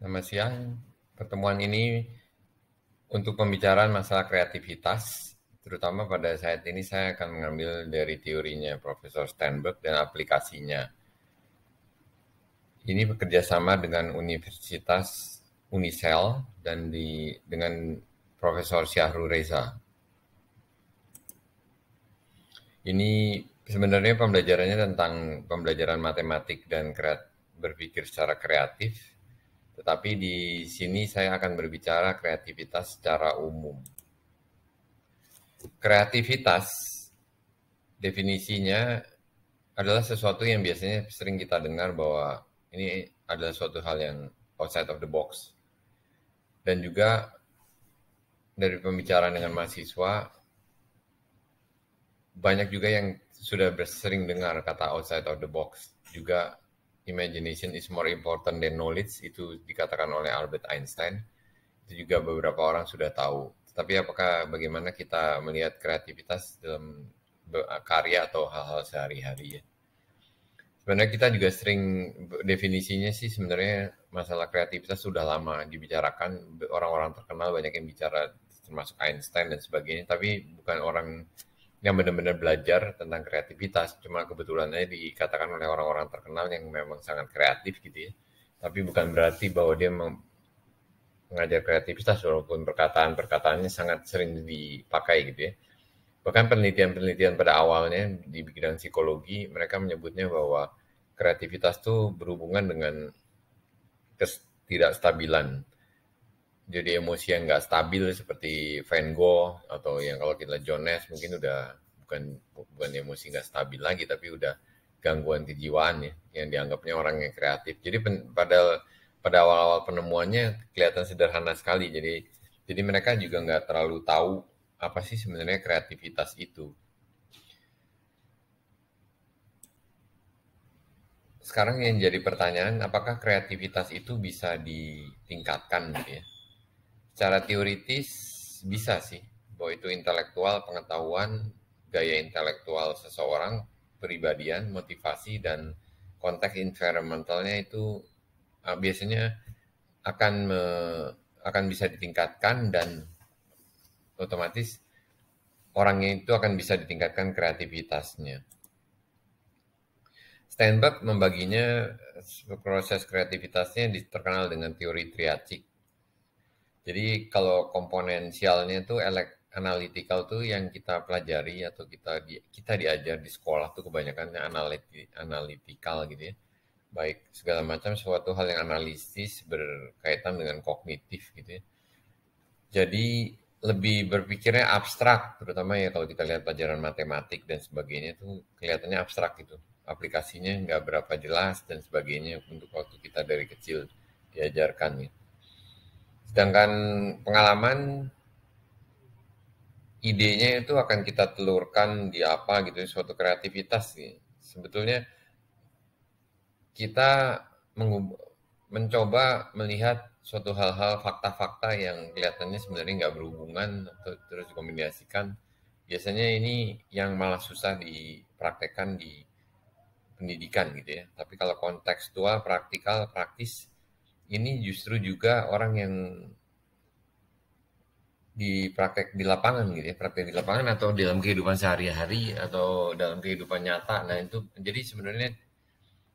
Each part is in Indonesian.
Selamat siang. Pertemuan ini untuk pembicaraan masalah kreativitas, terutama pada saat ini saya akan mengambil dari teorinya Profesor Steinberg dan aplikasinya. Ini bekerja sama dengan Universitas Unisel dan dengan Profesor Syahrul Reza. Ini sebenarnya pembelajarannya tentang pembelajaran matematik dan berpikir secara kreatif, tetapi di sini saya akan berbicara kreativitas secara umum. Kreativitas definisinya adalah sesuatu yang biasanya sering kita dengar bahwa ini adalah suatu hal yang outside of the box. Dan juga dari pembicaraan dengan mahasiswa, banyak juga yang sudah sering dengar kata outside of the box. Juga imagination is more important than knowledge, itu dikatakan oleh Albert Einstein. Itu juga beberapa orang sudah tahu. Tapi apakah bagaimana kita melihat kreativitas dalam karya atau hal-hal sehari-hari ya? Sebenarnya kita juga sering definisinya sih sebenarnya masalah kreativitas sudah lama dibicarakan, orang-orang terkenal banyak yang bicara termasuk Einstein dan sebagainya, tapi bukan orang yang benar-benar belajar tentang kreativitas, cuma kebetulan aja dikatakan oleh orang-orang terkenal yang memang sangat kreatif gitu ya. Tapi bukan berarti bahwa dia mengajar kreativitas walaupun perkataan-perkataannya sangat sering dipakai gitu ya. Bahkan penelitian-penelitian pada awalnya di bidang psikologi, mereka menyebutnya bahwa kreativitas itu berhubungan dengan ketidakstabilan. Jadi emosi yang nggak stabil seperti Van Gogh atau yang kalau kita John Nash mungkin udah bukan emosi nggak stabil lagi, tapi udah gangguan kejiwaan ya, yang dianggapnya orang yang kreatif. Jadi pada awal-awal penemuannya kelihatan sederhana sekali. Jadi mereka juga nggak terlalu tahu apa sih sebenarnya kreativitas itu. Sekarang yang jadi pertanyaan, apakah kreativitas itu bisa ditingkatkan gitu ya? Secara teoritis bisa sih, bahwa itu intelektual, pengetahuan, gaya intelektual seseorang, pribadian, motivasi, dan konteks environmentalnya itu biasanya akan akan bisa ditingkatkan dan otomatis orangnya itu akan bisa ditingkatkan kreativitasnya. Steinberg membaginya proses kreativitasnya terkenal dengan teori triacik. Jadi kalau komponensialnya itu analytical tuh yang kita pelajari atau kita diajar di sekolah tuh kebanyakan analytical gitu ya. Baik segala macam suatu hal yang analisis berkaitan dengan kognitif gitu ya. Jadi lebih berpikirnya abstrak, terutama ya kalau kita lihat pelajaran matematik dan sebagainya itu kelihatannya abstrak gitu. Aplikasinya nggak berapa jelas dan sebagainya untuk waktu kita dari kecil diajarkan ya. Sedangkan pengalaman idenya itu akan kita telurkan di apa gitu, suatu kreativitas nih. Sebetulnya kita mencoba melihat suatu hal-hal fakta-fakta yang kelihatannya sebenarnya nggak berhubungan atau terus dikombinasikan. Biasanya ini yang malah susah dipraktekkan di pendidikan gitu ya. Tapi kalau kontekstual, praktikal, praktis, ini justru juga orang yang praktek di lapangan gitu ya, praktek di lapangan atau dalam kehidupan sehari-hari atau dalam kehidupan nyata. Nah itu jadi sebenarnya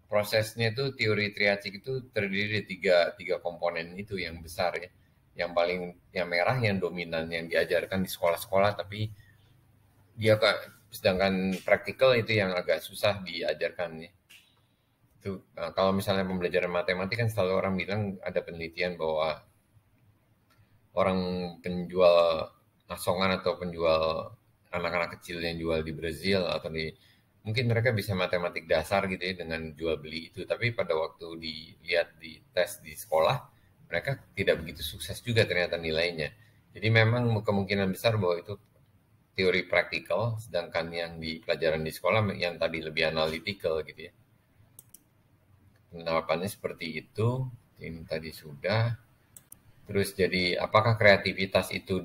prosesnya itu teori triacik itu terdiri dari tiga komponen itu yang besar ya. Yang merah yang dominan yang diajarkan di sekolah-sekolah, tapi dia sedangkan praktikal itu yang agak susah diajarkan ya. Itu kalau misalnya pembelajaran matematik kan selalu orang bilang ada penelitian bahwa orang penjual asongan atau penjual anak-anak kecil yang jual di Brazil atau mungkin mereka bisa matematik dasar gitu ya dengan jual beli itu, tapi pada waktu dilihat di tes di sekolah mereka tidak begitu sukses juga ternyata nilainya. Jadi memang kemungkinan besar bahwa itu teori praktikal, sedangkan yang di pelajaran di sekolah yang tadi lebih analytical gitu ya. Penerapannya seperti itu. Ini tadi sudah. Terus jadi apakah kreativitas itu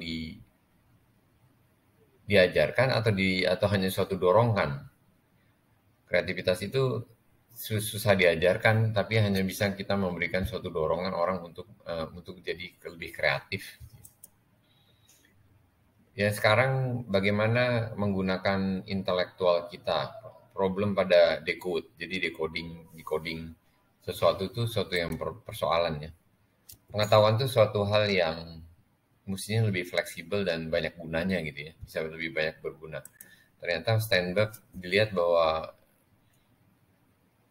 diajarkan atau hanya suatu dorongan? Kreativitas itu susah diajarkan, tapi hanya bisa kita memberikan suatu dorongan orang untuk jadi lebih kreatif. Ya sekarang bagaimana menggunakan intelektual kita, problem pada decode, jadi decoding sesuatu itu suatu yang persoalannya. Pengetahuan itu suatu hal yang mestinya lebih fleksibel dan banyak gunanya gitu ya, bisa lebih banyak berguna. Ternyata Steinberg dilihat bahwa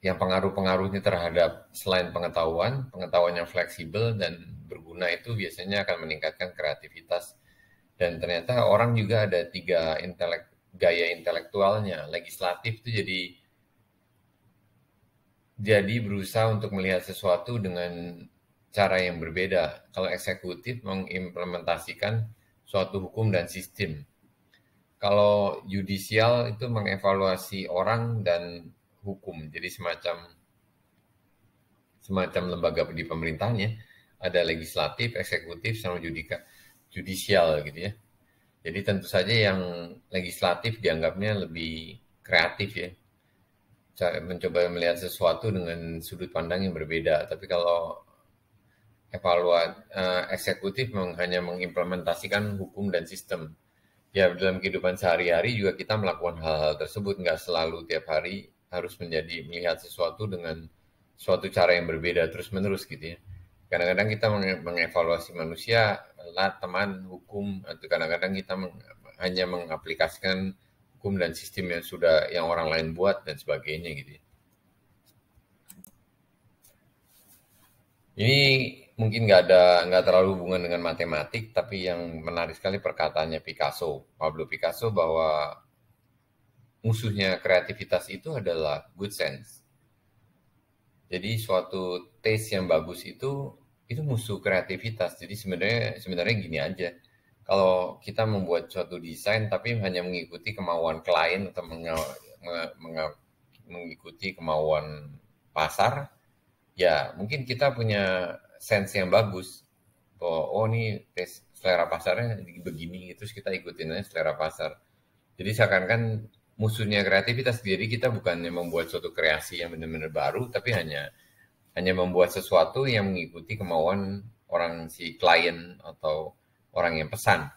yang pengaruh-pengaruhnya terhadap selain pengetahuan, pengetahuan yang fleksibel dan berguna itu biasanya akan meningkatkan kreativitas. Dan ternyata orang juga ada tiga gaya intelektualnya. Legislatif itu jadi berusaha untuk melihat sesuatu dengan cara yang berbeda. Kalau eksekutif mengimplementasikan suatu hukum dan sistem. Kalau yudisial itu mengevaluasi orang dan hukum. Jadi semacam lembaga di pemerintahnya ada legislatif, eksekutif, sama judicial gitu ya. Jadi tentu saja yang legislatif dianggapnya lebih kreatif ya, mencoba melihat sesuatu dengan sudut pandang yang berbeda. Tapi kalau eksekutif hanya mengimplementasikan hukum dan sistem. Ya dalam kehidupan sehari-hari juga kita melakukan hal-hal tersebut, nggak selalu tiap hari harus melihat sesuatu dengan suatu cara yang berbeda terus-menerus gitu ya. Kadang-kadang kita mengevaluasi manusia, teman, hukum, atau kadang-kadang kita hanya mengaplikasikan hukum dan sistem yang orang lain buat dan sebagainya gitu ya. Ini mungkin nggak terlalu hubungan dengan matematik, tapi yang menarik sekali perkataannya Pablo Picasso, bahwa musuhnya kreativitas itu adalah good sense. Jadi suatu taste yang bagus itu musuh kreativitas. Jadi sebenarnya gini aja. Kalau kita membuat suatu desain tapi hanya mengikuti kemauan klien atau mengikuti kemauan pasar, ya mungkin kita punya sense yang bagus. Oh ini tes selera pasarnya begini, terus kita ikutin aja selera pasar. Jadi seakan-akan musuhnya kreativitas. Jadi kita bukannya membuat suatu kreasi yang benar-benar baru, tapi hanya membuat sesuatu yang mengikuti kemauan orang si klien atau orang yang pesan.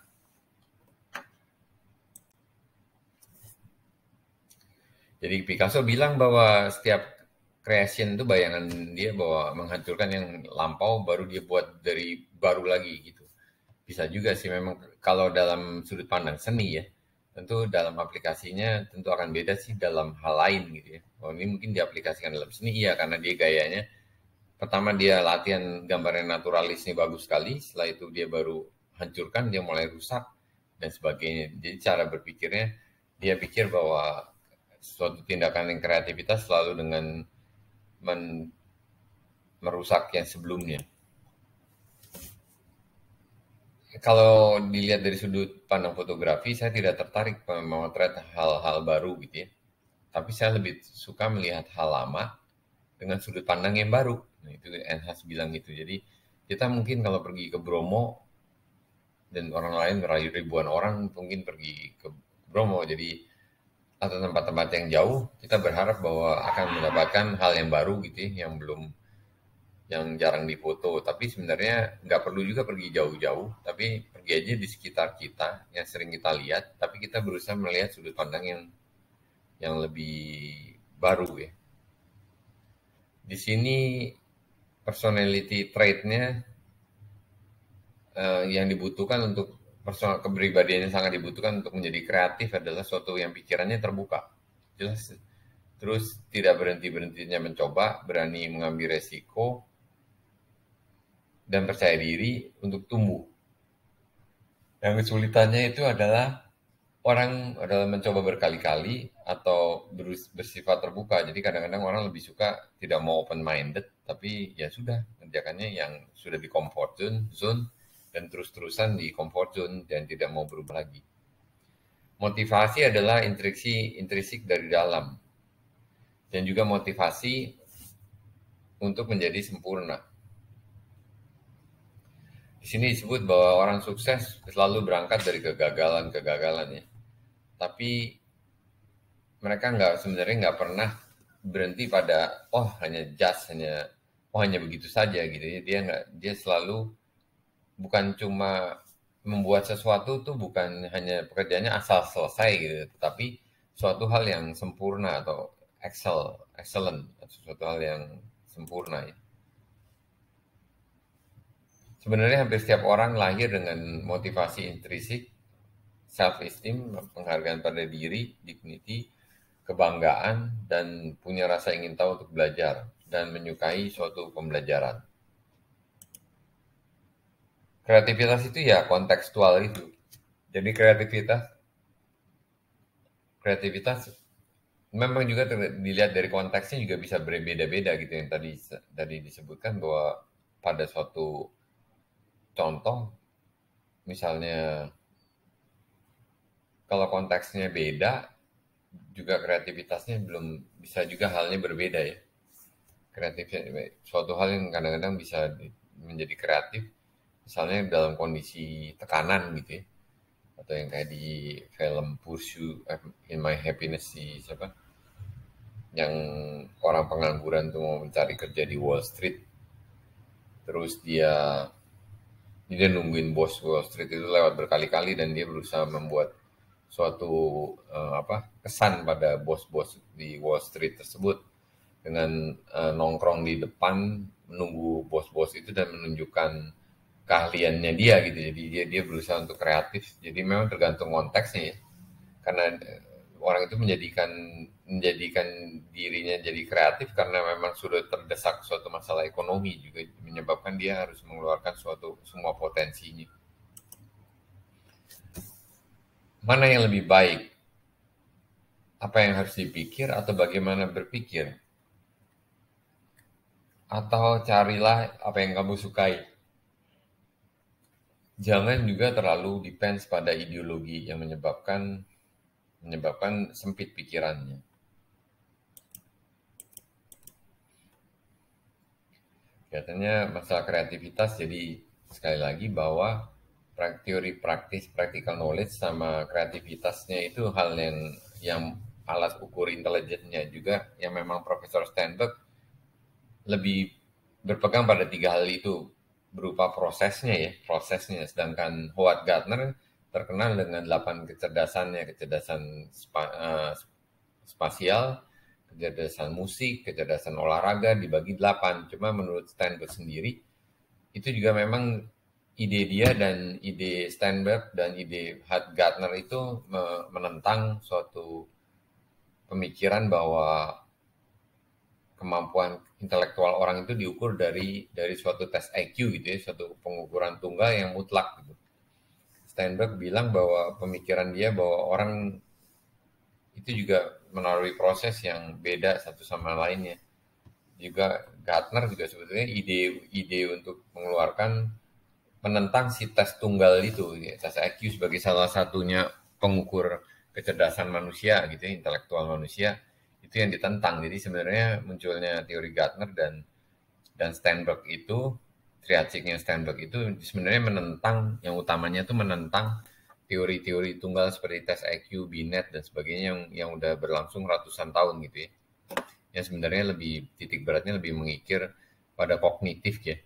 Jadi Picasso bilang bahwa setiap creation itu bayangan dia bahwa menghancurkan yang lampau baru dia buat dari baru lagi gitu. Bisa juga sih memang kalau dalam sudut pandang seni ya. Tentu dalam aplikasinya tentu akan beda sih dalam hal lain gitu ya. Oh ini mungkin diaplikasikan dalam seni iya karena dia gayanya pertama dia latihan gambarnya naturalis ini bagus sekali, setelah itu dia baru hancurkan, dia mulai rusak dan sebagainya. Jadi cara berpikirnya dia pikir bahwa suatu tindakan yang kreativitas selalu dengan merusak yang sebelumnya. Kalau dilihat dari sudut pandang fotografi, saya tidak tertarik memotret hal-hal baru gitu ya. Tapi saya lebih suka melihat hal lama dengan sudut pandang yang baru. Nah, itu Enhas bilang gitu. Jadi kita mungkin kalau pergi ke Bromo dan orang lain merayu ribuan orang mungkin pergi ke Bromo. Jadi atau tempat-tempat yang jauh, kita berharap bahwa akan mendapatkan hal yang baru gitu ya, yang jarang difoto. Tapi sebenarnya nggak perlu juga pergi jauh-jauh, tapi pergi aja di sekitar kita yang sering kita lihat, tapi kita berusaha melihat sudut pandang yang lebih baru ya. Di sini personality trait-nya yang dibutuhkan untuk personal kepribadian yang sangat dibutuhkan untuk menjadi kreatif adalah suatu yang pikirannya terbuka, jelas, terus tidak berhenti-berhentinya mencoba, berani mengambil resiko, dan percaya diri untuk tumbuh. Yang kesulitannya itu adalah orang adalah mencoba berkali-kali atau bersifat terbuka. Jadi kadang-kadang orang lebih suka tidak mau open minded, tapi ya sudah kerjakannya yang sudah di comfort zone dan terus-terusan di comfort zone dan tidak mau berubah lagi. Motivasi adalah intrinsik dari dalam dan juga motivasi untuk menjadi sempurna. Di sini disebut bahwa orang sukses selalu berangkat dari kegagalan-kegagalannya. Tapi mereka sebenarnya nggak pernah berhenti pada oh hanya just hanya begitu saja gitu ya. Dia selalu bukan cuma membuat sesuatu tuh bukan hanya pekerjaannya asal selesai gitu, tapi suatu hal yang sempurna atau excellent, suatu hal yang sempurna ya. Sebenarnya hampir setiap orang lahir dengan motivasi intrinsik, self-esteem, penghargaan pada diri, dignity, kebanggaan, dan punya rasa ingin tahu untuk belajar dan menyukai suatu pembelajaran. Kreativitas itu ya kontekstual itu. Jadi kreativitas memang juga dilihat dari konteksnya juga bisa berbeda-beda gitu yang tadi disebutkan bahwa pada suatu contoh misalnya kalau konteksnya beda juga kreativitasnya belum bisa juga halnya berbeda ya. Kreativitas suatu hal yang kadang-kadang bisa menjadi kreatif misalnya dalam kondisi tekanan gitu ya, atau yang kayak di film Pursue in My Happiness si siapa yang orang pengangguran tuh mau mencari kerja di Wall Street, terus dia nungguin bos Wall Street itu lewat berkali-kali dan dia berusaha membuat suatu kesan pada bos-bos di Wall Street tersebut dengan nongkrong di depan menunggu bos-bos itu dan menunjukkan keahliannya dia gitu. Jadi dia berusaha untuk kreatif. Jadi memang tergantung konteksnya ya. Karena orang itu menjadikan dirinya jadi kreatif karena memang sudah terdesak suatu masalah ekonomi juga menyebabkan dia harus mengeluarkan semua potensinya. Mana yang lebih baik? Apa yang harus dipikir atau bagaimana berpikir? Atau carilah apa yang kamu sukai. Jangan juga terlalu depends pada ideologi yang menyebabkan sempit pikirannya. Kelihatannya masalah kreativitas jadi sekali lagi bahwa teori praktis practical knowledge sama kreativitasnya itu hal yang alat ukur intelijennya juga yang memang Profesor Steinberg lebih berpegang pada tiga hal itu berupa prosesnya sedangkan Howard Gardner terkenal dengan 8 kecerdasannya, kecerdasan spasial, kecerdasan musik, kecerdasan olahraga dibagi 8. Cuma menurut Steinberg sendiri itu juga memang ide dia dan ide Steinberg dan ide Gardner itu menentang suatu pemikiran bahwa kemampuan intelektual orang itu diukur dari suatu tes IQ gitu ya, suatu pengukuran tunggal yang mutlak gitu. Steinberg bilang bahwa pemikiran dia bahwa orang itu juga melalui proses yang beda satu sama lainnya. Juga Gardner juga sebetulnya ide untuk menentang si tes tunggal itu, ya, tes IQ sebagai salah satunya pengukur kecerdasan manusia gitu ya, intelektual manusia itu yang ditentang. Jadi sebenarnya munculnya teori Gardner dan Steinberg itu triadsiknya Steinberg itu sebenarnya menentang yang utamanya itu menentang teori-teori tunggal seperti tes IQ, Binet dan sebagainya yang udah berlangsung ratusan tahun gitu ya. Yang sebenarnya lebih titik beratnya lebih mengikir pada kognitif ya.